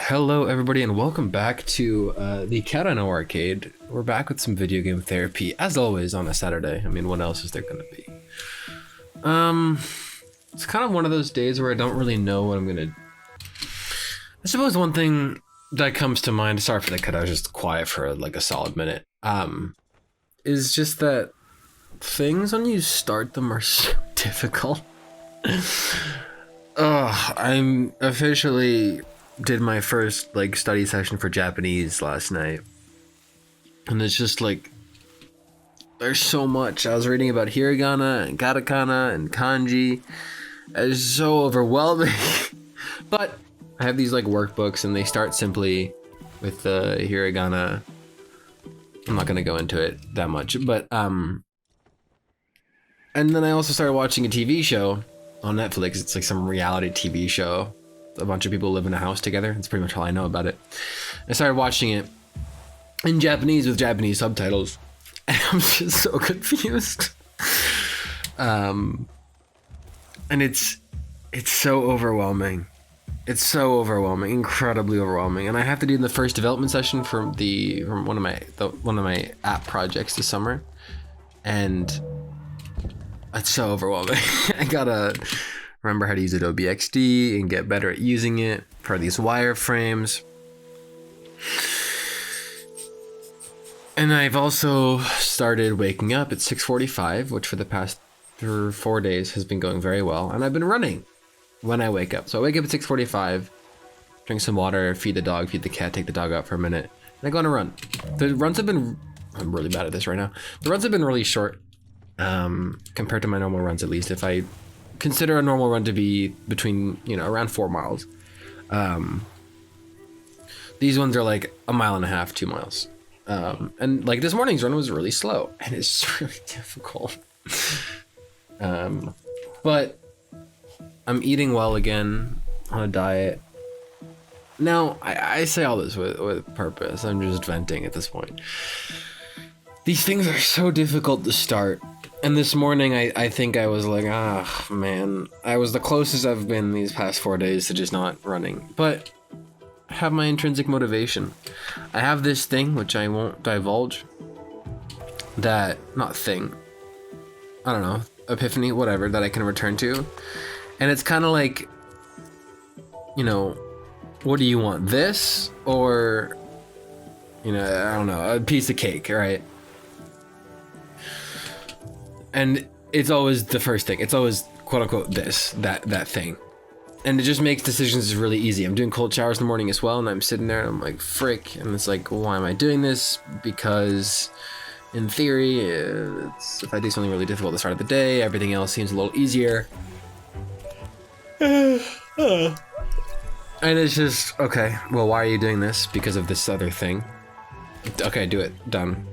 Hello everybody and welcome back to the Cowdino arcade. We're back with some video game therapy, as always on a Saturday. I mean, what else is there gonna be? It's kind of one of those days where I don't really know what I'm gonna... I suppose one thing that comes to mind, sorry for the cut, I was just quiet for like a solid minute, is just that things when you start them are so difficult. I'm officially did my first like study session for Japanese last night, and it's just like there's so much. I was reading about hiragana and katakana and kanji. It's so overwhelming. But I have these like workbooks and they start simply with the hiragana. I'm not gonna go into it that much, but and then I also started watching a TV show on Netflix. It's like some reality TV show. A bunch of people live in a house together. That's pretty much all I know about it. I started watching it in Japanese with Japanese subtitles, and I'm just so confused. And it's so overwhelming. It's so overwhelming, incredibly overwhelming. And I have to do the first development session from one of my app projects this summer, and it's so overwhelming. I gotta remember how to use Adobe XD and get better at using it for these wireframes. And I've also started waking up at 6:45, which for the past 3 or 4 days has been going very well. And I've been running when I wake up. So I wake up at 6:45, drink some water, feed the dog, feed the cat, take the dog out for a minute, and I go on a run. The runs have been, I'm really bad at this right now. The runs have been really short compared to my normal runs, at least. If I consider a normal run to be between, around 4 miles. These ones are like 1.5 miles, 2 miles. And like this morning's run was really slow and it's really difficult. But I'm eating well again on a diet. Now, I say all this with purpose. I'm just venting at this point. These things are so difficult to start. And this morning, I think I was like, man, I was the closest I've been these past 4 days to just not running. But I have my intrinsic motivation. I have this thing, which I won't divulge, I don't know, epiphany, whatever, that I can return to. And it's kind of like, what do you want, this? Or, I don't know, a piece of cake, right? And it's always the first thing. It's always quote unquote that thing. And it just makes decisions really easy. I'm doing cold showers in the morning as well, and I'm sitting there and I'm like, frick. And it's like, why am I doing this? Because in theory, if I do something really difficult at the start of the day, everything else seems a little easier. And it's just, okay, well, why are you doing this? Because of this other thing. Okay, do it. Done.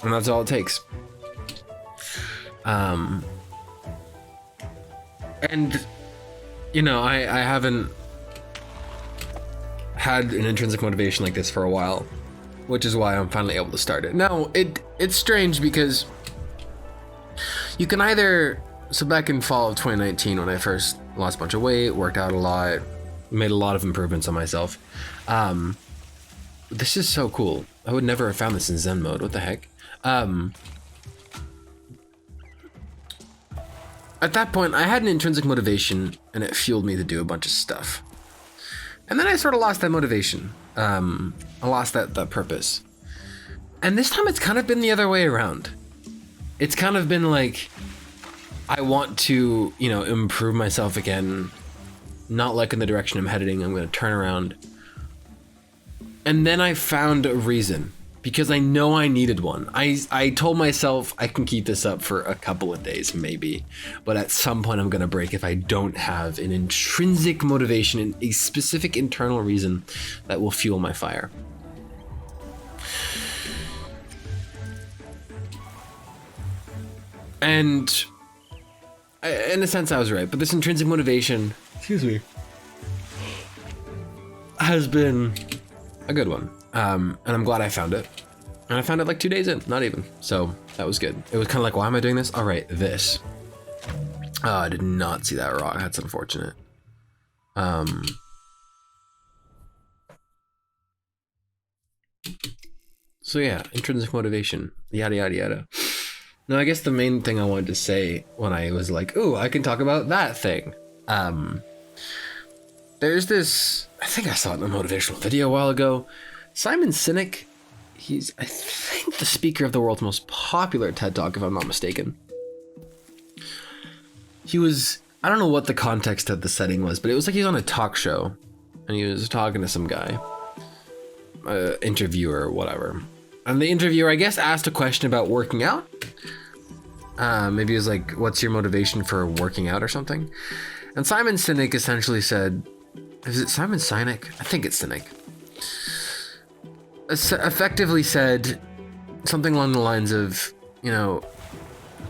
And that's all it takes. And I haven't had an intrinsic motivation like this for a while, which is why I'm finally able to start it. Now, it's strange because you can either, so back in fall of 2019 when I first lost a bunch of weight, worked out a lot, made a lot of improvements on myself. This is so cool. I would never have found this in Zen mode. What the heck? At that point, I had an intrinsic motivation, and it fueled me to do a bunch of stuff. And then I sort of lost that motivation. I lost that purpose. And this time it's kind of been the other way around. It's kind of been like, I want to, improve myself again, not like in the direction I'm heading. I'm going to turn around. And then I found a reason. Because I know I needed one. I told myself I can keep this up for a couple of days, maybe. But at some point I'm gonna break if I don't have an intrinsic motivation and a specific internal reason that will fuel my fire. And in a sense I was right, but this intrinsic motivation, has been a good one. And I'm glad I found it. And I found it like 2 days in, not even. So that was good. It was kind of like, why am I doing this? All right, this. Oh, I did not see that rock. That's unfortunate. So yeah, intrinsic motivation, yada, yada, yada. Now, I guess the main thing I wanted to say when I was like, ooh, I can talk about that thing. There's this, I think I saw it in a motivational video a while ago. Simon Sinek, he's, I think, the speaker of the world's most popular TED Talk, if I'm not mistaken. He was, I don't know what the context of the setting was, but it was like he was on a talk show and he was talking to some guy, interviewer or whatever. And the interviewer, I guess, asked a question about working out. Maybe it was like, what's your motivation for working out or something? And Simon Sinek essentially said, is it Simon Sinek? I think it's Sinek. Effectively said something along the lines of, you know,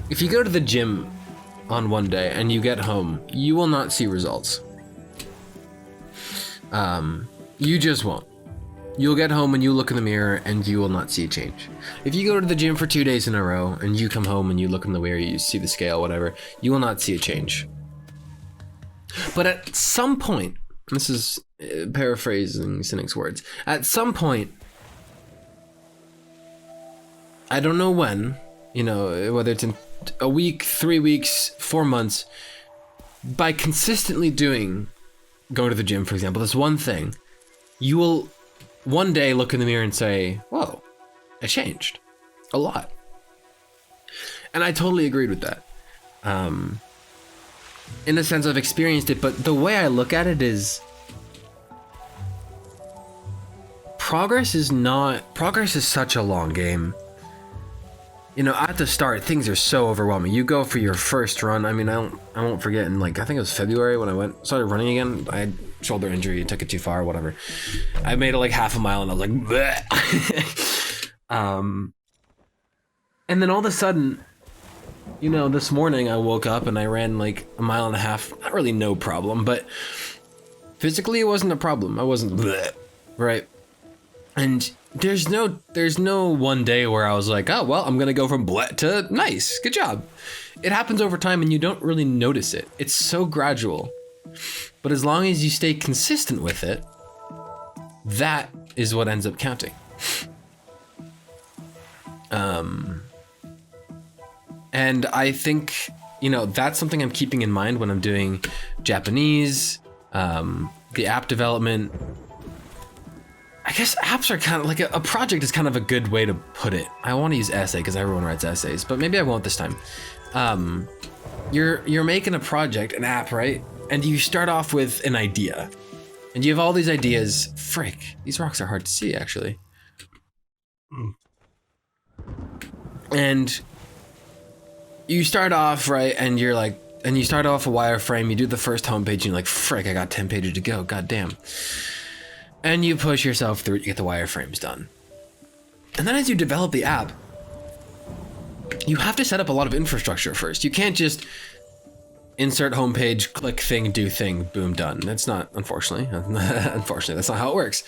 if you go to the gym on one day and you get home, you will not see results. You just won't. You'll get home and you look in the mirror and you will not see a change. If you go to the gym for 2 days in a row and you come home and you look in the mirror, you see the scale, whatever, you will not see a change. But at some point, this is paraphrasing Sinek's words, at some point, I don't know when, you know, whether it's in a week, 3 weeks, 4 months, by consistently going to the gym, for example, this one thing, you will one day look in the mirror and say, whoa, I changed a lot. And I totally agreed with that. In the sense I've experienced it, but the way I look at it is progress is such a long game. You know, at the start, things are so overwhelming. You go for your first run. I mean, I won't forget. In like, I think it was February when I started running again. I had shoulder injury, took it too far, whatever. I made it like half a mile and I was like, bleh. And then all of a sudden, you know, this morning I woke up and I ran like a mile and a half. Not really no problem, but physically it wasn't a problem. I wasn't bleh, right? And there's no one day where I was like, oh, well, I'm going to go from bleh to nice. Good job. It happens over time and you don't really notice it. It's so gradual. But as long as you stay consistent with it, that is what ends up counting. And I think, you know, that's something I'm keeping in mind when I'm doing Japanese, the app development. I guess apps are kind of like a project is kind of a good way to put it. I want to use essay because everyone writes essays, but maybe I won't this time. You're making a project, an app, right? And you start off with an idea and you have all these ideas. Frick, these rocks are hard to see actually. And you start off, right? And you're like, and you start off a wireframe, you do the first homepage and you're like, frick, I got 10 pages to go. God damn. And you push yourself through it, you get the wireframes done. And then as you develop the app, you have to set up a lot of infrastructure first. You can't just insert homepage, click thing, do thing, boom, done. That's not, unfortunately, that's not how it works.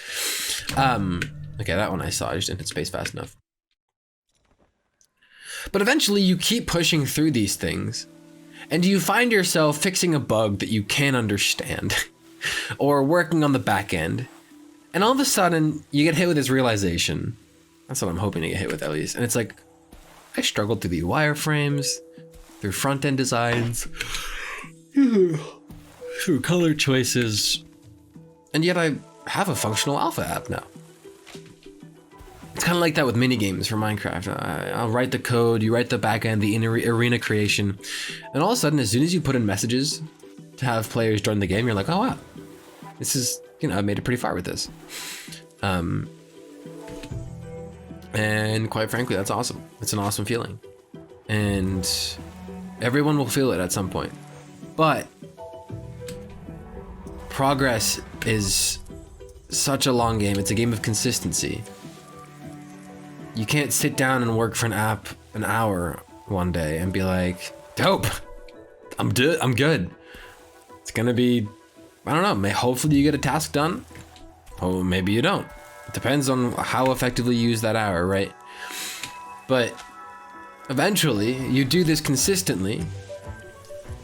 Okay, that one I saw, I just didn't hit space fast enough. But eventually you keep pushing through these things and you find yourself fixing a bug that you can't understand or working on the back end. And all of a sudden, you get hit with this realization. That's what I'm hoping to get hit with, at least. And it's like, I struggled through the wireframes, through front-end designs, through color choices, and yet I have a functional alpha app now. It's kind of like that with minigames for Minecraft. I'll write the code, you write the back-end, the arena creation, and all of a sudden, as soon as you put in messages to have players join the game, you're like, oh wow, this is... You know, I made it pretty far with this. And quite frankly, that's awesome. It's an awesome feeling. And everyone will feel it at some point. But progress is such a long game. It's a game of consistency. You can't sit down and work for an app an hour one day and be like, dope, I'm good. It's gonna be, I don't know, hopefully you get a task done. Oh, maybe you don't. It depends on how effectively you use that hour, right? But eventually, you do this consistently.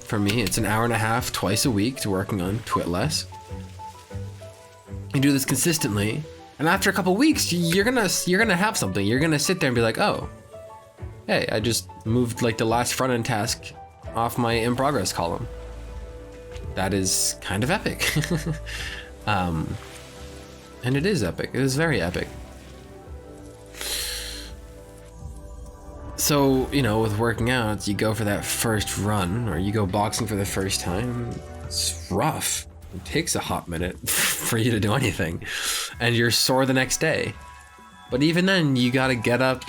For me, it's an hour and a half twice a week to working on Twitless. You do this consistently, And after a couple weeks, you're gonna have something. You're gonna sit there and be like, oh, hey, I just moved like the last front end task off my in progress column. That is kind of epic. And it is epic. It is very epic. So, you know, with working out, you go for that first run or you go boxing for the first time. It's rough. It takes a hot minute for you to do anything. And you're sore the next day. But even then, you gotta get up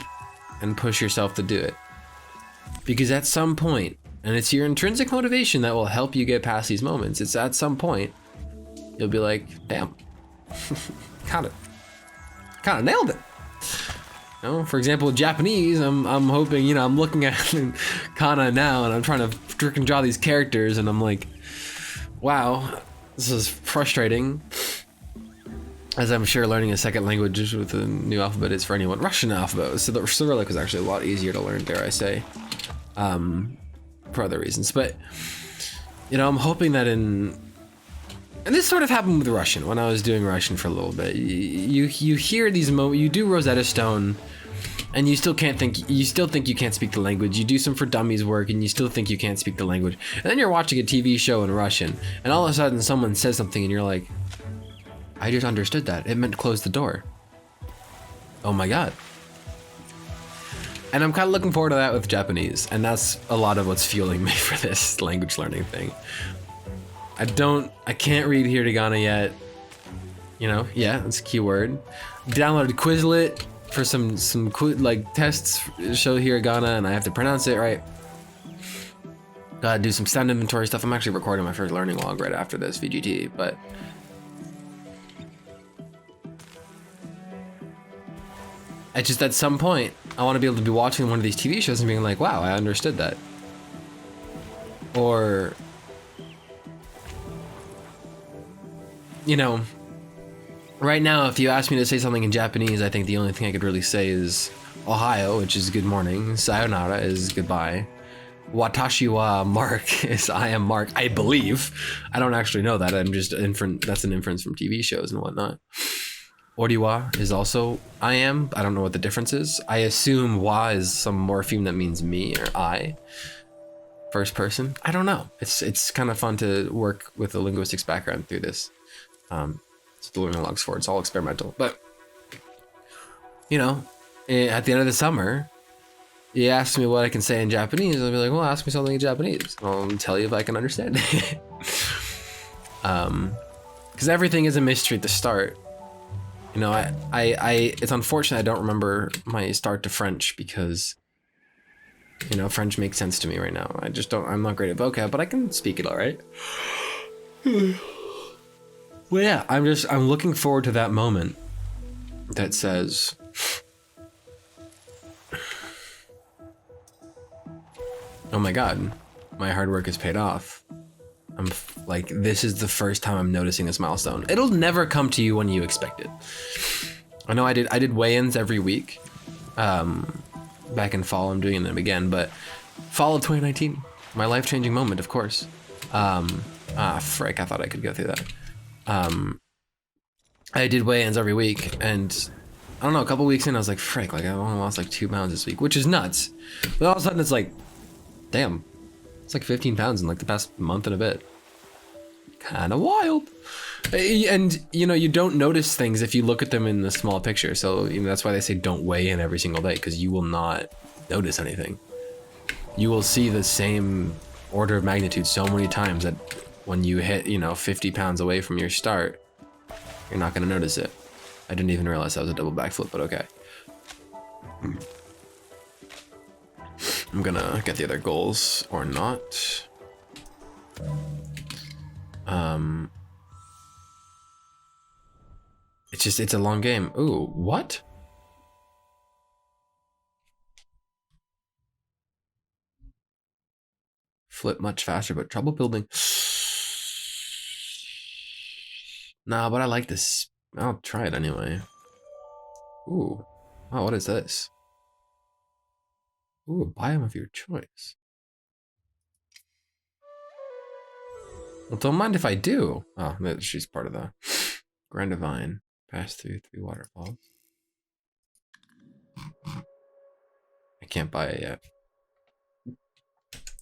and push yourself to do it. Because at some point, and it's your intrinsic motivation that will help you get past these moments, it's at some point, you'll be like, damn, kind of nailed it. You know, for example, with Japanese, I'm hoping, you know, I'm looking at kana now and I'm trying to freaking draw these characters and I'm like, wow, this is frustrating. As I'm sure learning a second language with a new alphabet is for anyone. Russian alphabet, so the Cyrillic was actually a lot easier to learn, dare I say, for other reasons. But, you know, I'm hoping that and this sort of happened with Russian when I was doing Russian for a little bit. You hear these you do Rosetta Stone, and you still think you can't speak the language. You do some for dummies work, and you still think you can't speak the language. And then you're watching a TV show in Russian, and all of a sudden someone says something, and you're like, I just understood that. It meant close the door. Oh my god. And I'm kind of looking forward to that with Japanese, and that's a lot of what's fueling me for this language learning thing. I can't read hiragana yet. You know, yeah, it's a keyword. Downloaded Quizlet for some like tests show hiragana, and I have to pronounce it right. Gotta do some sound inventory stuff. I'm actually recording my first learning log right after this VGT, but I just at some point I want to be able to be watching one of these TV shows and being like, wow, I understood that. Or, you know, right now, if you ask me to say something in Japanese, I think the only thing I could really say is Ohio, which is good morning. Sayonara is goodbye. Watashi wa Mark is I am Mark, I believe. I don't actually know that. I'm just that's an inference from TV shows and whatnot. Oriwa is also I am. I don't know what the difference is. I assume wa is some morpheme that means me or I. First person. I don't know. It's kind of fun to work with a linguistics background through this. It's the learning logs for. It's all experimental. But, you know, at the end of the summer, you ask me what I can say in Japanese. I'll be like, well, ask me something in Japanese. I'll tell you if I can understand it. Because everything is a mystery at the start. You know, it's unfortunate I don't remember my start to French because, you know, French makes sense to me right now. I'm not great at vocab, but I can speak it all right. Well, yeah, I'm looking forward to that moment that says, oh my god, my hard work has paid off. I'm like, this is the first time I'm noticing this milestone. It'll never come to you when you expect it. I know I did weigh-ins every week. Back in fall, I'm doing them again, but fall of 2019, my life-changing moment, of course. Frick, I thought I could go through that. I did weigh-ins every week, and I don't know, a couple weeks in, I was like, frick, like I only lost like 2 pounds this week, which is nuts. But all of a sudden it's like, damn, it's like 15 pounds in like the past month and a bit. Kind of wild. And, you know, you don't notice things if you look at them in the small picture. So, you know, that's why they say don't weigh in every single day, because you will not notice anything. You will see the same order of magnitude so many times that when you hit, you know, 50 pounds away from your start, you're not going to notice it. I didn't even realize that was a double backflip, but okay. I'm gonna get the other goals or not. It's a long game. Ooh, what? Flip much faster, but trouble building. Nah, but I like this. I'll try it anyway. Ooh. Oh, what is this? Ooh, a biome of your choice. Well, don't mind if I do. Oh, she's part of the Grand Divine. Pass through 3 waterfalls. I can't buy it yet.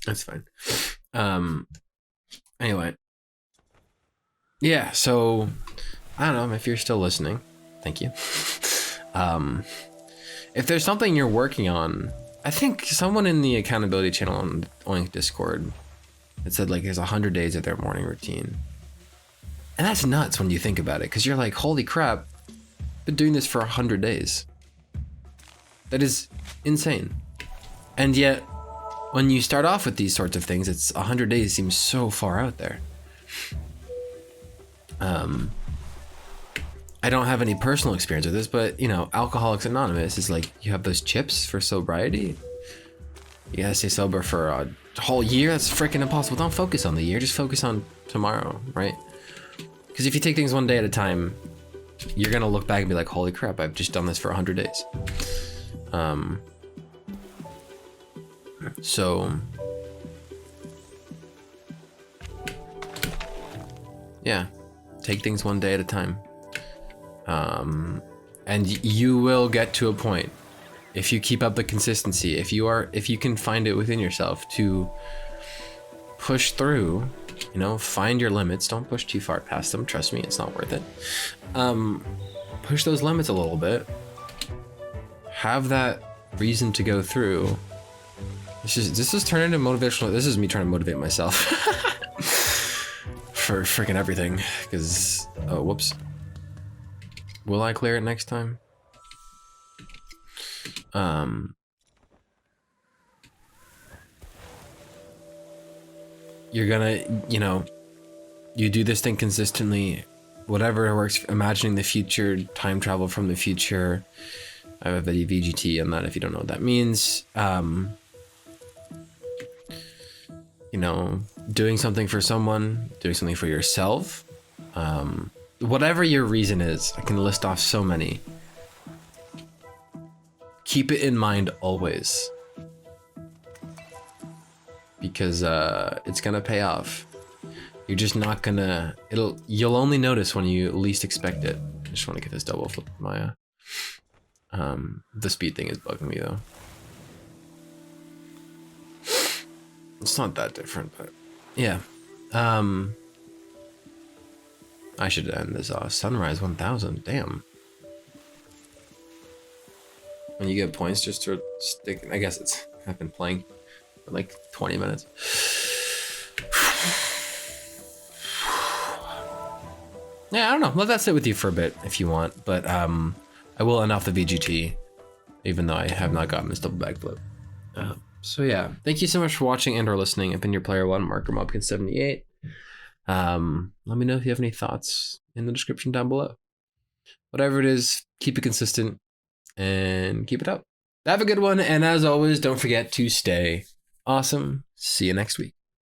That's fine. Anyway. Yeah, so I don't know if you're still listening. Thank you. If there's something you're working on, I think someone in the accountability channel on Oink Discord, it said like there's 100 days of their morning routine. And that's nuts when you think about it, because you're like, holy crap, I've been doing this for 100 days. That is insane. And yet, when you start off with these sorts of things, it's 100 days seems so far out there. I don't have any personal experience with this, but you know, Alcoholics Anonymous is like, you have those chips for sobriety. You gotta stay sober for a whole year. That's freaking impossible. Don't focus on the year, just focus on tomorrow, right? Because if you take things one day at a time, you're gonna look back and be like, holy crap, I've just done this for 100 days. So yeah, take things one day at a time. And you will get to a point, if you keep up the consistency, if you can find it within yourself to push through, you know, find your limits, don't push too far past them, trust me, it's not worth it. Push those limits a little bit, have that reason to go through. This is turning into motivational. This is me trying to motivate myself for freaking everything, because oh whoops, will I clear it next time? You're gonna, you know, you do this thing consistently, whatever works, imagining the future, time travel from the future. I have a VGT on that if you don't know what that means. You know, doing something for someone, doing something for yourself, whatever your reason is. I can list off so many. Keep it in mind always, because it's gonna pay off. You're just not gonna, you'll only notice when you least expect it. I just want to get this double flip Maya. The speed thing is bugging me though. It's not that different, but yeah. I should end this off. Sunrise 1000, damn. When you get points just to stick, I guess I've been playing for like 20 minutes. Yeah, I don't know. Let that sit with you for a bit if you want, but I will end off the VGT, even though I have not gotten this double backflip. So yeah, thank you so much for watching and or listening. I've been your player one, Marker mobkinz78. Let me know if you have any thoughts in the description down below. Whatever it is, keep it consistent and keep it up. Have a good one, and as always, don't forget to stay awesome. See you next week.